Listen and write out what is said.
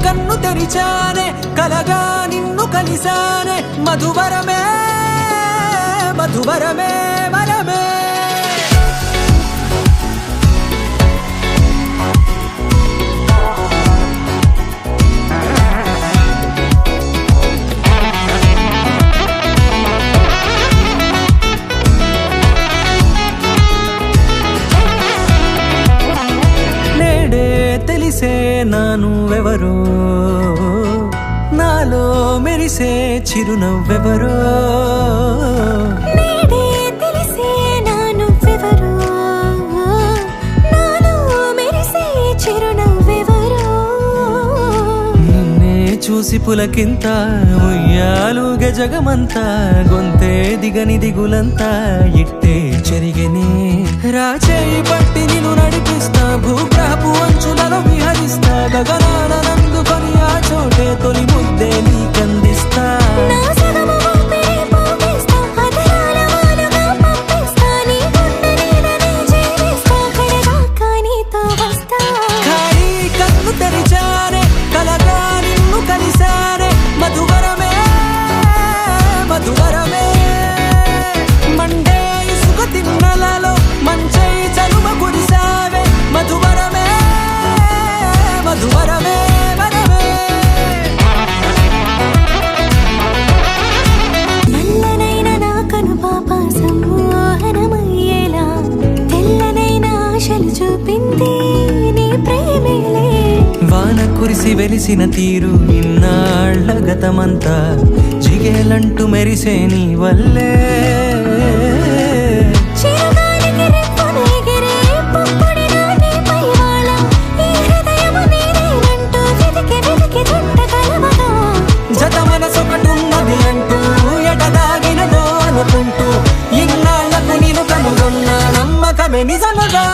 కన్ను తెరిచానే కలగా నిన్ను కలిసానే మధువరమే మధువరమే వరమే తెలిసే నానువెవరో నాలో మెరిసే చిరునవ్వెవరో నేడే తెలిసే నానువెవరో నాలో మెరిసే చిరునవ్వెవరో నిన్నే చూసి పులకింత ఉయ్యాలుగే జగమంతా గొంతే దిగని దిగులంతా ఇట్టే చెరిగెనే రాచేయి పట్టి నిన్ను నడిపిస్తా భూగ్రహపు అంచులలో విహరిస్తా గగనాన నందుకొని ఆ చోటే తొలి ముద్దే నీకందిస్తా నా సగము ఊపిరి పోగిస్తా అదరాల వాలుగా పంపిస్తా నీ గుండె నీడనే చేరిస్తా కడదాకా నీతో వస్తా ఖాళీ కన్ను తెరిచానే కలగా నిన్ను కలిసానే మధువరమే మధువరమే మండే ఇసుక తిన్నలలో మంచై చలుమ కురిసావే మధువరమే మధువరమే వరమే నల్లనైన నా కనుపాప సమ్మోహనమయ్యేలా తెల్లనైన ఆశలు చూపింది నీ ప్రేమేలే వాన కురిసి వెలిసిన తీరు ఇన్నాళ్ల గతమంతా జిగేలంటూ మెరిసే నీ వల్లే చిరుగాలికి రెప్పను ఎగిరే పుప్పొడిన నీపై వాళ ఈ హృదయము నీదేనంటూ వెతికి వెతికి చుట్టగలవగా జత మనసొకటున్నది అంటూ ఎటదాగినదో అనుకుంటూ ఇన్నాళ్లకు నేను కనుగొన్న నమ్మకమే నిజముగా